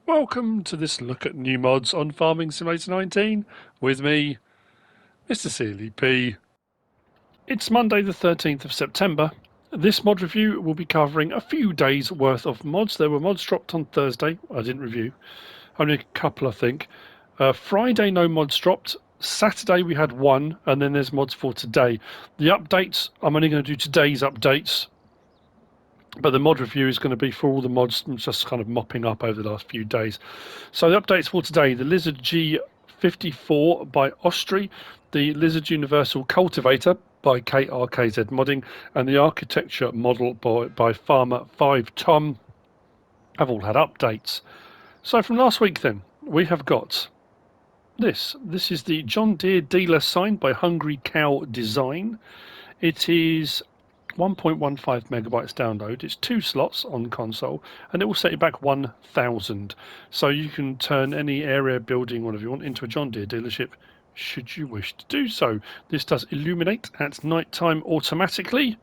Welcome to this look at new mods on Farming Simulator 19 with me, MrSealyp. It's Monday the 13th of September. This mod review will be covering a few days worth of mods. There were mods dropped on Thursday, I didn't review, only a couple I think. Friday no mods dropped, Saturday we had one, and then there's mods for today. The updates, I'm only going to do today's updates, but the mod review is going to be for all the mods just kind of mopping up over the last few days. So the updates for today: the Lizard G54 by Ostry, the Lizard Universal Cultivator by KRKZ Modding, and the Architecture Model by Farmer 5 Tom have all had updates. So from last week then, we have got this. This is the John Deere dealer sign by HungryCow Design. It is 1.15 megabytes download. It's 2 slots on console, and it will set you back 1,000. So you can turn any area, building, whatever you want, into a John Deere dealership, should you wish to do so. This does illuminate at night time automatically.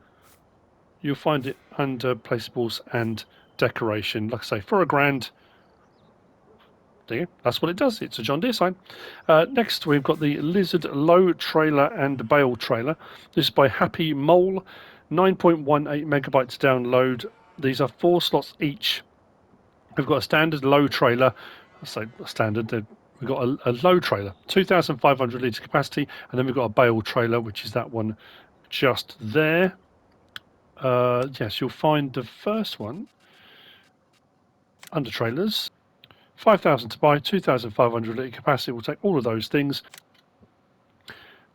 You'll find it under placeables and decoration. Like I say, for £1,000. There you go. That's what it does. It's a John Deere sign. Next, we've got the Lizard Low Trailer and Bale Trailer. This is by Happy Mole. 9.18 megabytes download. These are 4 slots each. We've got a standard low trailer. I say a standard. We've got a low trailer, 2,500 litre capacity, and then we've got a bale trailer, which is that one just there. Yes, you'll find the first one under trailers. 5,000 to buy, 2,500 litre capacity. We'll take all of those things.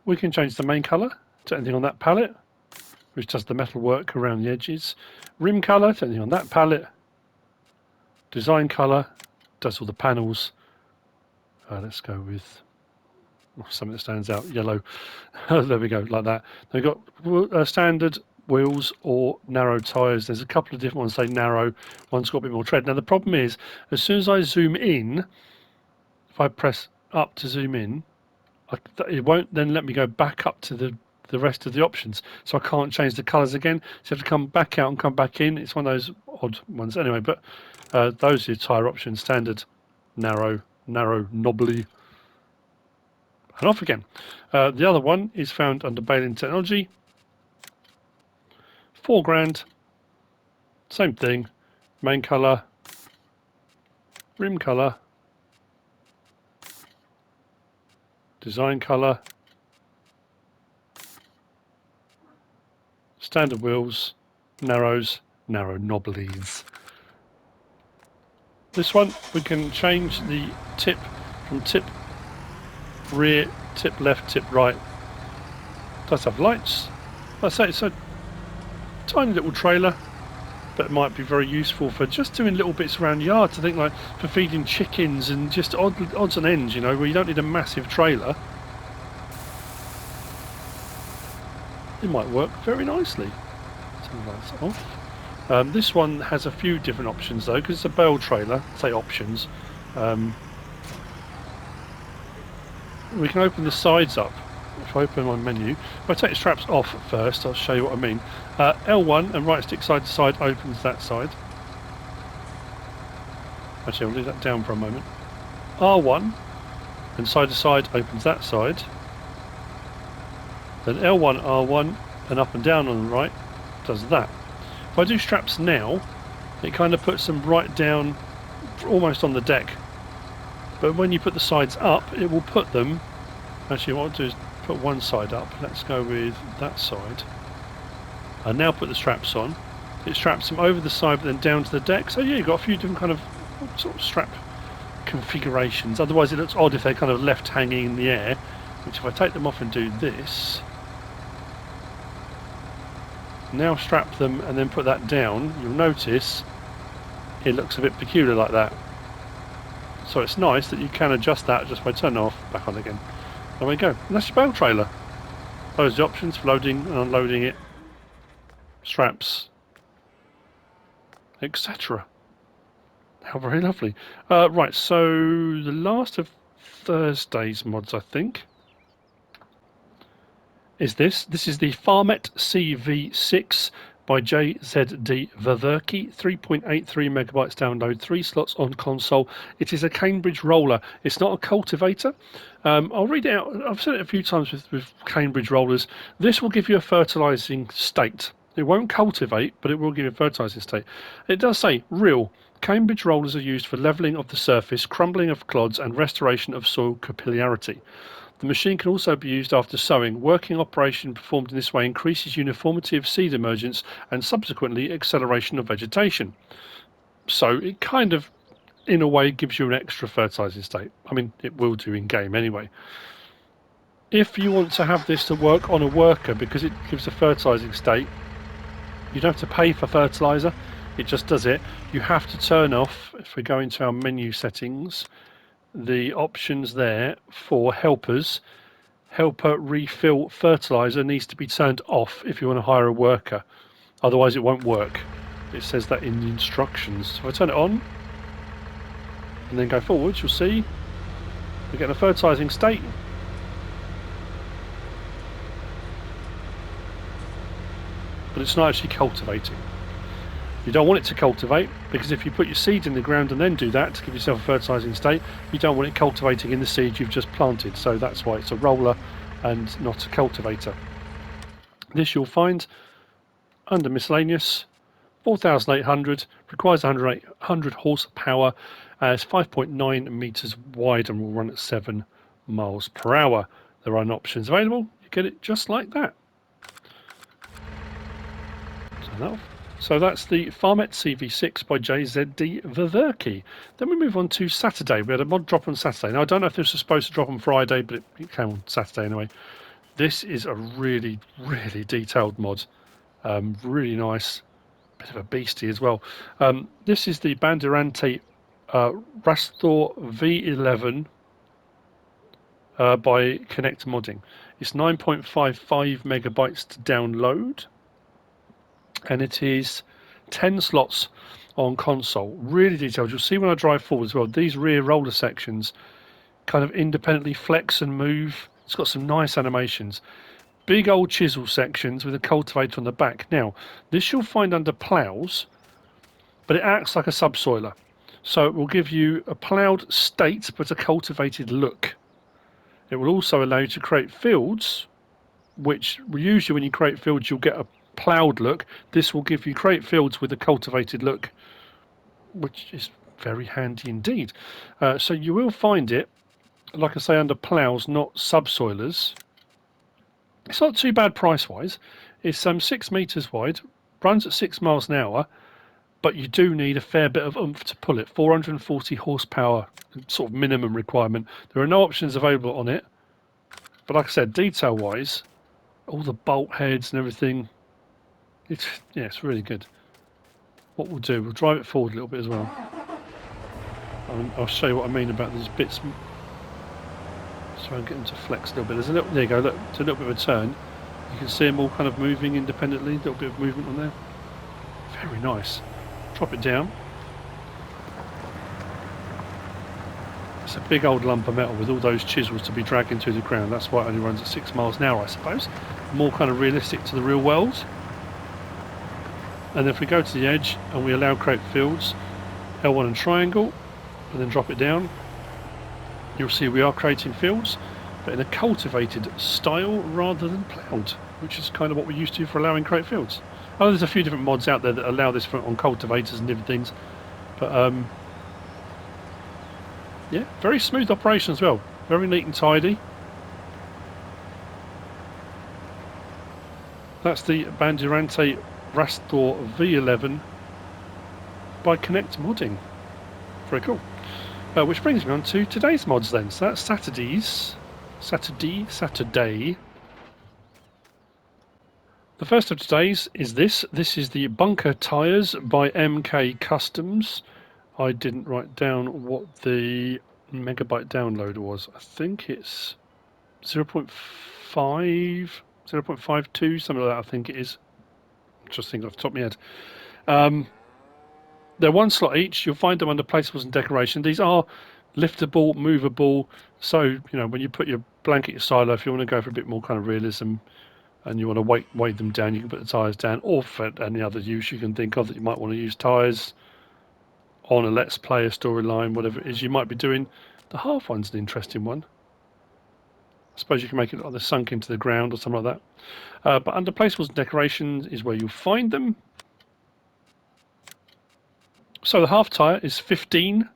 We can change the main colour to anything on that palette, which does the metal work around the edges. Rim colour to anything on that palette. Design colour does all the panels. Let's go with something that stands out, yellow. There we go, like that. Then we've got standard wheels or narrow tyres. There's a couple of different ones say narrow. One's got a bit more tread. Now the problem is, as soon as I zoom in, if I press up to zoom in, it won't then let me go back up to the rest of the options. So I can't change the colours again. So you have to come back out and come back in. It's one of those odd ones. Anyway, but those are your tyre options: standard, narrow, knobbly, and off again. The other one is found under Bale Technology. £4,000. Same thing. Main colour, rim colour, design colour, standard wheels, narrows, narrow knobblies. This one we can change the tip from tip rear, tip left, tip right. It does have lights. Like I say, it's a tiny little trailer, but it might be very useful for just doing little bits around yards. I think, like for feeding chickens and just odds and ends, you know, where you don't need a massive trailer. It might work very nicely. Turn the lights off. This one has a few different options though, because it's a bale trailer. Say options. We can open the sides up. If I open my menu, if I take the straps off first, I'll show you what I mean. L1 and right stick side to side opens that side. Actually, I'll leave that down for a moment. R1 and side to side opens that side. Then L1, R1 and up and down on the right does that. If I do straps now, it kind of puts them right down almost on the deck. But when you put the sides up, it will put them... Actually, what I'll do is put one side up. Let's go with that side. I now put the straps on. It straps them over the side but then down to the deck. So yeah, you've got a few different kind of sort of strap configurations. Otherwise it looks odd if they're kind of left hanging in the air. Which if I take them off and do this, now strap them and then put that down, you'll notice it looks a bit peculiar like that. So it's nice that you can adjust that just by turning off, back on again. There we go. And that's your bale trailer. Those are the options for loading and unloading it, straps, etc. How very lovely. Right, so the last of Thursday's mods, I think, is this. This is the Farmet CV6 by JZD VEVERKY, 3.83 megabytes download, 3 slots on console. It is a Cambridge roller. It's not a cultivator. I'll read it out. I've said it a few times with Cambridge rollers. This will give you a fertilising state. It won't cultivate, but it will give you a fertilising state. It does say real. Cambridge rollers are used for levelling of the surface, crumbling of clods, and restoration of soil capillarity. The machine can also be used after sowing. Working operation performed in this way increases uniformity of seed emergence and subsequently acceleration of vegetation. So it kind of, in a way, gives you an extra fertilising state. I mean, it will do in game anyway. If you want to have this to work on a worker because it gives a fertilising state, you don't have to pay for fertiliser. It just does it. You have to turn off, if we go into our menu settings, the options there for helpers. Helper refill fertiliser needs to be turned off if you want to hire a worker. Otherwise it won't work. It says that in the instructions. So if I turn it on and then go forwards, you'll see we're getting a fertilising state. But it's not actually cultivating. You don't want it to cultivate, because if you put your seed in the ground and then do that to give yourself a fertilising state, you don't want it cultivating in the seed you've just planted. So that's why it's a roller and not a cultivator. This you'll find under miscellaneous, 4,800, requires 100 horsepower, it's 5.9 metres wide and will run at 7 miles per hour. There are options available. You get it just like that. So that's the Farmet CV6 by JZD VEVERKY. Then we move on to Saturday. We had a mod drop on Saturday. Now I don't know if this was supposed to drop on Friday, but it came on Saturday anyway. This is a really, really detailed mod. Really nice. Bit of a beastie as well. This is the BANDEIRANTE RASTHOR V11 by Connect Modding. It's 9.55 megabytes to download. And it is 10 slots on console. Really detailed. You'll see when I drive forward as well, these rear roller sections kind of independently flex and move. It's got some nice animations. Big old chisel sections with a cultivator on the back. Now, this you'll find under ploughs, but it acts like a subsoiler. So it will give you a ploughed state, but a cultivated look. It will also allow you to create fields, which usually when you create fields, you'll get a ploughed look. This will give you create fields with a cultivated look, which is very handy indeed. So you will find it, like I say, under ploughs, not subsoilers. It's not too bad price wise. It's 6 metres wide, runs at 6 miles an hour, but you do need a fair bit of oomph to pull it. 440 horsepower sort of minimum requirement. There are no options available on it, but like I said, detail wise, all the bolt heads and everything, it's really good. What we'll do, we'll drive it forward a little bit as well. I'll show you what I mean about these bits. So I'll get them to flex a little bit. There you go, look, it's a little bit of a turn. You can see them all kind of moving independently, a little bit of movement on there. Very nice. Drop it down. It's a big old lump of metal with all those chisels to be dragging through the ground. That's why it only runs at 6 miles an hour, I suppose. More kind of realistic to the real world. And if we go to the edge and we allow create fields, L1 and triangle, and then drop it down, you'll see we are creating fields, but in a cultivated style rather than ploughed, which is kind of what we're used to for allowing create fields. Oh, there's a few different mods out there that allow this on cultivators and different things, but yeah, very smooth operation as well, very neat and tidy. That's the BANDEIRANTE RASTHOR V11 by Connect Modding. Very cool. Which brings me on to today's mods then. So that's Saturday. The first of today's is this. This is the Bunker Tyres by MK Customs. I didn't write down what the megabyte download was. I think it's 0.5, 0.52, something like that I think it is. Just thinking off the top of my head. They're 1 slot each. You'll find them under placeables and decoration. These are liftable, movable. So, you know, when you put your blanket, your silo, if you want to go for a bit more kind of realism, and you want to weight them down, you can put the tyres down, or for any other use you can think of that you might want to use tyres on a Let's Play, a storyline, whatever it is you might be doing. The half one's an interesting one. I suppose you can make it either sunk into the ground or something like that. But under placeables and decorations is where you'll find them. So the half tyre is 15.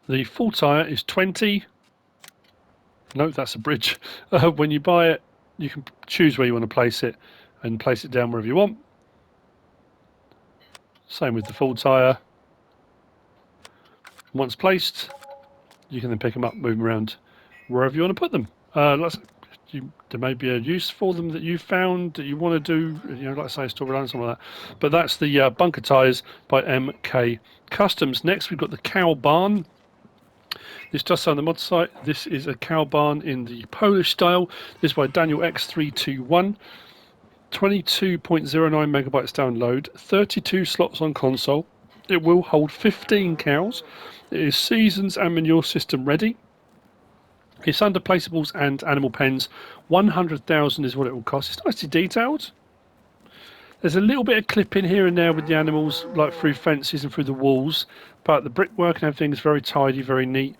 The full tyre is 20. No, that's a bridge. When you buy it, you can choose where you want to place it and place it down wherever you want. Same with the full tyre. Once placed, you can then pick them up, move them around wherever you want to put them. There may be a use for them that you found that you want to do, like I say, storyline, something like that. But that's the bunker tyres by MK Customs. Next, we've got the cow barn. This does say on the mod site, this is a cow barn in the Polish style. This is by Daniel X321. 22.09 megabytes download, 32 slots on console. It will hold 15 cows. It is seasons and manure system ready. It's under placeables and animal pens. 100,000 is what it will cost. It's nicely detailed. There's a little bit of clipping here and there with the animals, like through fences and through the walls, but the brickwork and everything is very tidy, very neat.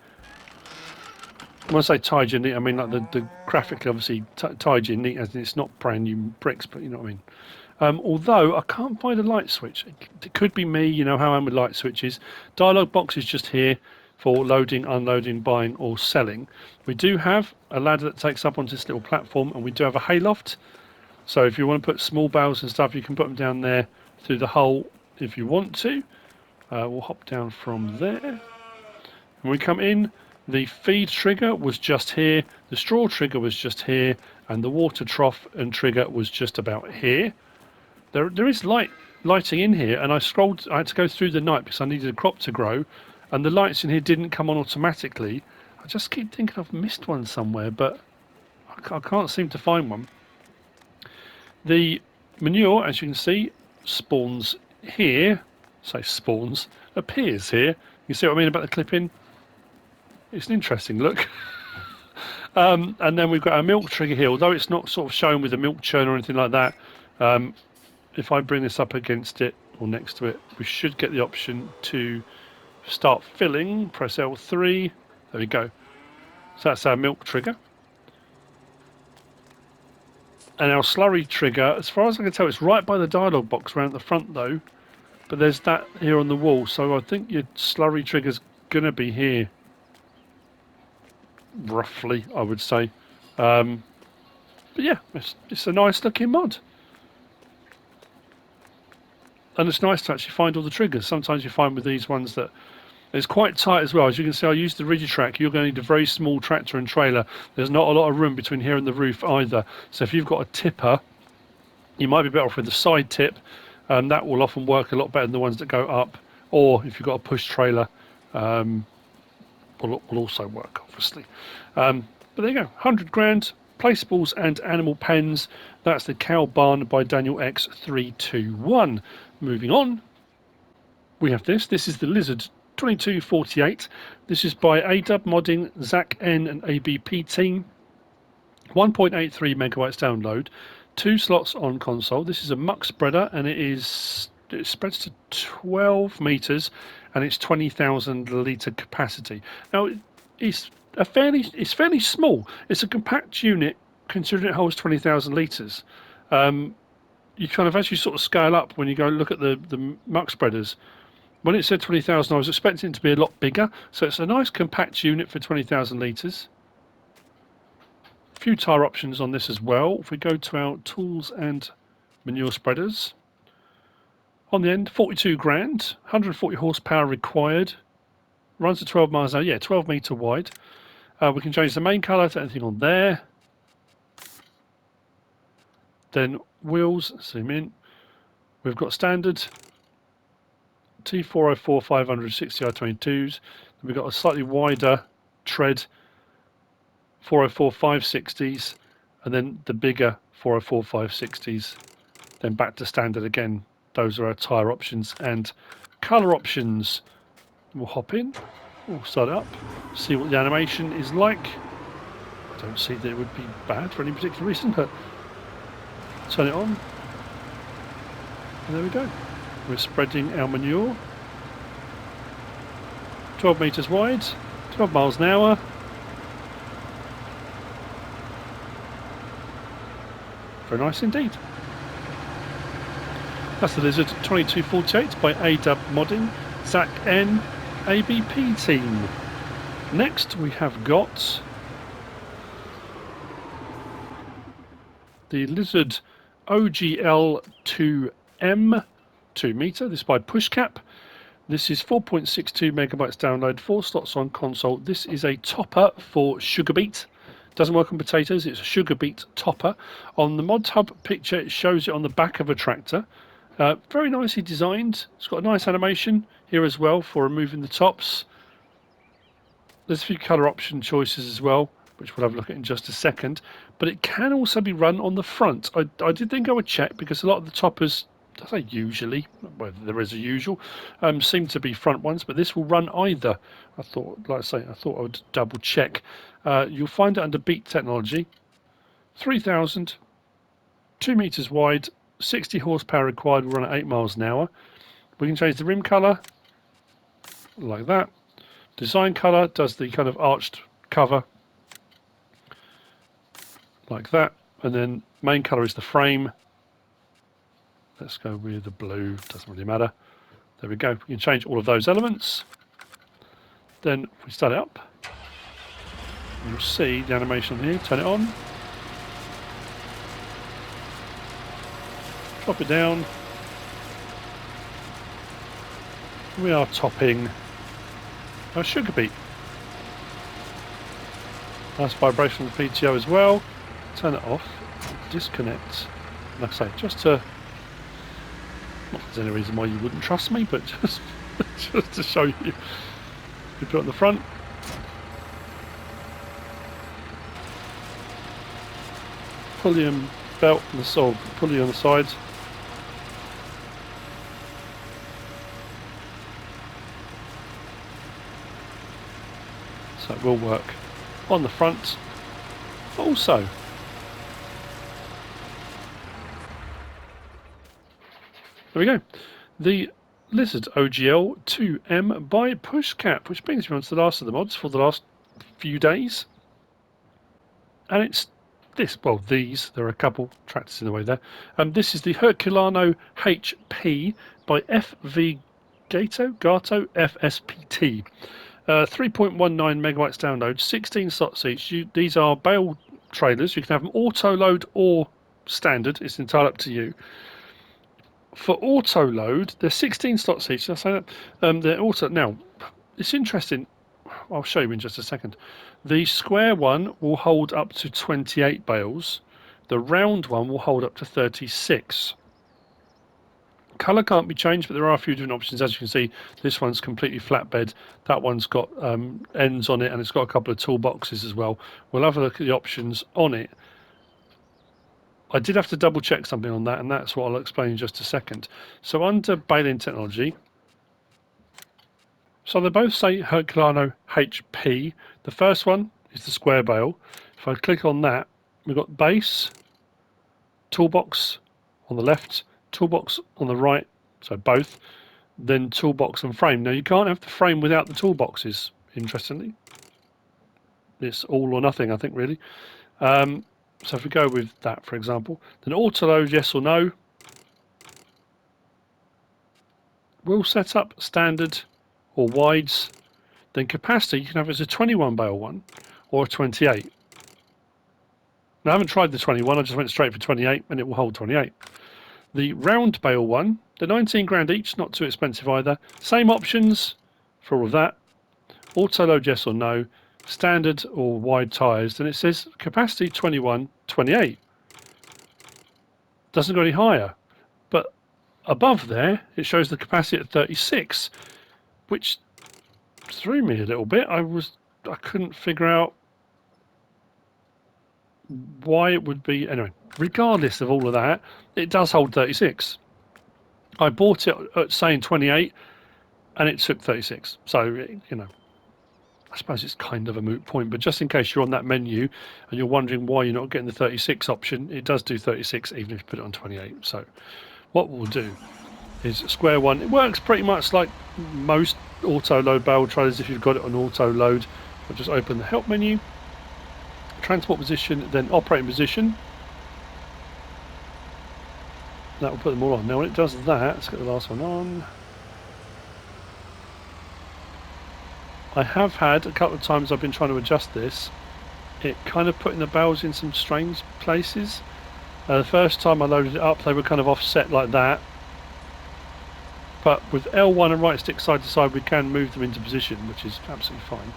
When I say tidy and neat, I mean like the graphically, obviously tidy and neat, as in it's not brand new bricks, but you know what I mean. Although I can't find a light switch. It could be me, you know how I am with light switches. Dialogue box is just here for loading, unloading, buying or selling. We do have a ladder that takes up onto this little platform, and we do have a hayloft. So if you want to put small bales and stuff, you can put them down there through the hole if you want to. We'll hop down from there. When we come in, the feed trigger was just here, the straw trigger was just here, and the water trough and trigger was just about here. There is lighting in here, and I had to go through the night because I needed a crop to grow, and the lights in here didn't come on automatically. I just keep thinking I've missed one somewhere, but I can't seem to find one. The manure, as you can see, spawns here. Say spawns, appears here. You see what I mean about the clipping? It's an interesting look. And then we've got our milk trigger here, although it's not sort of shown with a milk churn or anything like that. If I bring this up against it or next to it, we should get the option to start filling. Press L3. There we go. So that's our milk trigger. And our slurry trigger, as far as I can tell, it's right by the dialogue box around the front though. But there's that here on the wall, so I think your slurry trigger's going to be here. Roughly, I would say. But yeah, it's a nice looking mod. And it's nice to actually find all the triggers. Sometimes you find with these ones that it's quite tight as well. As you can see, I used the Rigitrack. You're going to need a very small tractor and trailer. There's not a lot of room between here and the roof either. So if you've got a tipper, you might be better off with the side tip. That will often work a lot better than the ones that go up. Or if you've got a push trailer, will also work, obviously. But there you go, 100 grand, placeables and animal pens. That's the cow barn by Daniel X321. Moving on, we have this. This is the Lizard 2248. This is by Adub Modding, ZakN and ABP team. 1.83 megabytes download. 2 slots on console. This is a muck spreader, and it spreads to 12 meters, and it's 20,000 litre capacity. Now, it's fairly small. It's a compact unit, considering it holds 20,000 litres. You kind of, as you sort of scale up, when you go look at the muck spreaders, when it said 20,000, I was expecting it to be a lot bigger. So it's a nice compact unit for 20,000 litres. A few tyre options on this as well. If we go to our tools and manure spreaders, on the end, 42 grand, 140 horsepower required, runs at 12 miles an hour, yeah, 12 metre wide. We can change the main colour to anything on there. Then wheels, zoom in. We've got standard T404 500 60R22s. We've got a slightly wider tread 404 560s, and then the bigger 404 560s. Then back to standard again. Those are our tyre options and colour options. We'll hop in, we'll start it up, see what the animation is like. I don't see that it would be bad for any particular reason, but turn it on, and there we go. We're spreading our manure. 12 metres wide, 12 miles an hour. Very nice indeed. That's the Lizard 2248 by Adub Modding, ZakN ABP team. Next we have got the Lizard OGL 2M 2 meter. This is by Puszkap. This is 4.62 megabytes download, 4 slots on console. This is a topper for sugar beet. Doesn't work on potatoes, it's a sugar beet topper. On the Mod Hub picture, it shows it on the back of a tractor. Very nicely designed. It's got a nice animation here as well for removing the tops. There's a few colour option choices as well, which we'll have a look at in just a second. But it can also be run on the front. I did think I would check, because a lot of the toppers, I say usually, whether there is a usual, seem to be front ones, but this will run either. I thought, like I say, I thought I would double check. You'll find it under Beat Technology. 3,000, 2 metres wide, 60 horsepower required, will run at 8 miles an hour. We can change the rim colour, like that. Design colour does the kind of arched cover, like that. And then main colour is the frame. Let's go with the blue, doesn't really matter. There we go. We can change all of those elements. Then if we start it up, you'll see the animation here. Turn it on. Drop it down. We are topping our sugar beet. Nice vibration of the PTO as well. Turn it off. Disconnect. Like I say, just to... Not that there's any reason why you wouldn't trust me, but just to show you. You put it on the front. Pulley and belt on the side, pulley on the sides. So it will work on the front also. There we go. The Lizard OGL 2M by Puszkap, which brings me on to the last of the mods for the last few days. And it's this, well, these, there are a couple tractors in the way there. This is the Herculano HP by fvgatoFSPT. 3.19 megabytes download, 16 slots each. These are Bale trailers. You can have them auto load or standard. It's entirely up to you. For auto load, they're 16 slots each. Did I say that? They're auto. Now, it's interesting. I'll show you in just a second. The square one will hold up to 28 bales. The round one will hold up to 36. Colour can't be changed, but there are a few different options. As you can see, this one's completely flatbed. That one's got ends on it, and it's got a couple of toolboxes as well. We'll have a look at the options on it. I did have to double check something on that, and that's what I'll explain in just a second. So under Bale Technology, so they both say Herculano HP. The first one is the square bale. If I click on that, we've got base, toolbox on the left, toolbox on the right, so both, then toolbox and frame. Now you can't have the frame without the toolboxes, interestingly. It's all or nothing, I think, really. So if we go with that, for example, then auto load, yes or no. We'll set up standard or wides. Then capacity, you can have it as a 21 bale one or a 28. Now, I haven't tried the 21, I just went straight for 28, and it will hold 28. The round bale one, they're 19 grand each, not too expensive either. Same options for all of that. Auto load, yes or no. Standard or wide tyres. Then it says capacity 21, 28. Doesn't go any higher. But above there, it shows the capacity at 36, which threw me a little bit. I couldn't figure out why it would be. Anyway, regardless of all of that, it does hold 36. I bought it at saying 28, and it took 36. So, you know, I suppose it's kind of a moot point, but just in case you're on that menu and you're wondering why you're not getting the 36 option, it does do 36 even if you put it on 28. So what we'll do is square one. It works pretty much like most auto load bale trailers if you've got it on auto load. I'll just open the help menu, transport position, then operating position. That will put them all on. Now when it does that, let's get the last one on. I have had a couple of times I've been trying to adjust this, it kind of putting the bales in some strange places. The first time I loaded it up they were kind of offset like that, but with L1 and right stick side to side we can move them into position, which is absolutely fine.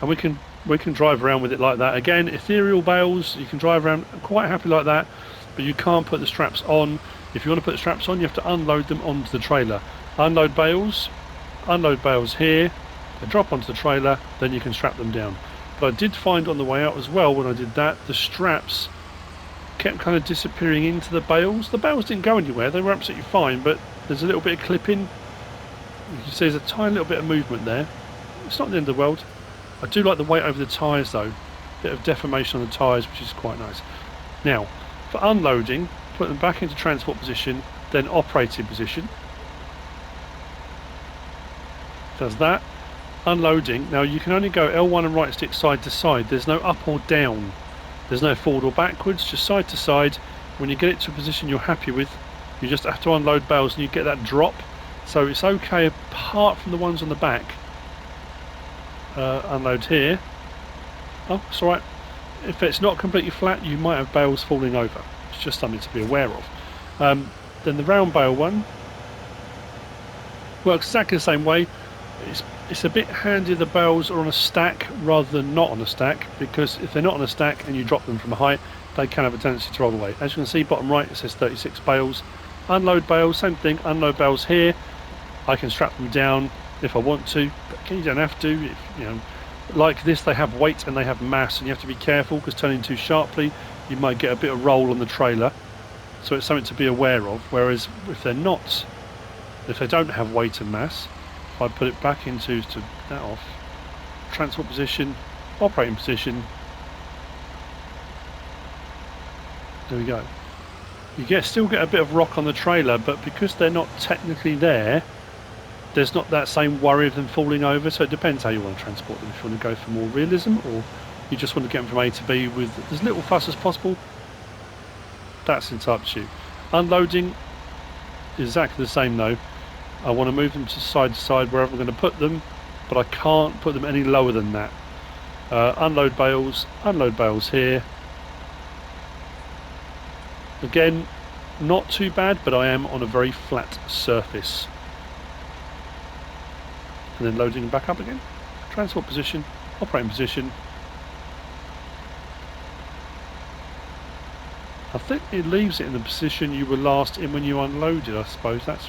And we can drive around with it like that. Again, ethereal bales, you can drive around quite happy like that, but you can't put the straps on. If you want to put the straps on, you have to unload them onto the trailer. Unload bales here, they drop onto the trailer, then you can strap them down. But I did find on the way out as well, when I did that, the straps kept kind of disappearing into the bales. The bales didn't go anywhere, they were absolutely fine, but there's a little bit of clipping. You can see there's a tiny little bit of movement there. It's not the end of the world. I do like the weight over the tyres though. Bit of deformation on the tyres, which is quite nice. Now, for unloading, put them back into transport position, then operating position. Does that. Unloading. Now you can only go L1 and right stick side to side. There's no up or down. There's no forward or backwards, just side to side. When you get it to a position you're happy with, you just have to unload bales and you get that drop. So it's okay apart from the ones on the back. Unload here. Oh, it's alright. If it's not completely flat, you might have bales falling over. It's just something to be aware of. Then the round bale one works exactly the same way. It's a bit handy the bales are on a stack rather than not on a stack, because if they're not on a stack and you drop them from a height, they can have a tendency to roll away. As you can see, bottom right, it says 36 bales. Unload bales, same thing, unload bales here. I can strap them down if I want to, but you don't have to. If, you know, like this, they have weight and they have mass, and you have to be careful because turning too sharply, you might get a bit of roll on the trailer. So it's something to be aware of. Whereas if they're not, if they don't have weight and mass, if I put it back into that off, transport position, operating position. There we go. You still get a bit of rock on the trailer, but because they're not technically there, there's not that same worry of them falling over. So it depends how you want to transport them. If you want to go for more realism, or you just want to get them from A to B with as little fuss as possible, that's entirely up to you. Unloading is exactly the same though. I want to move them to side wherever I'm going to put them, but I can't put them any lower than that. Unload bales here. Again, not too bad, but I am on a very flat surface. And then loading them back up again. Transport position, operating position. I think it leaves it in the position you were last in when you unloaded, I suppose. That's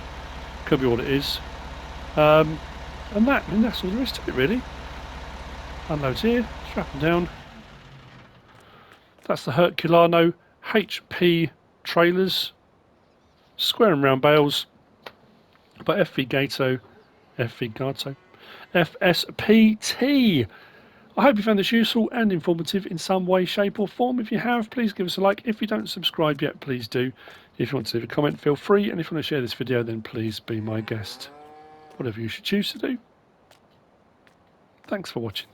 could be what it is. And that's all there is to it really. Unload here, strap them down. That's the Herculano HP trailers, square and round bales by FVGato FSPT. I hope you found this useful and informative in some way, shape or form. If you have, please give us a like. If you don't subscribe yet, please do. If you want to leave a comment, feel free. And if you want to share this video, then please be my guest. Whatever you should choose to do. Thanks for watching.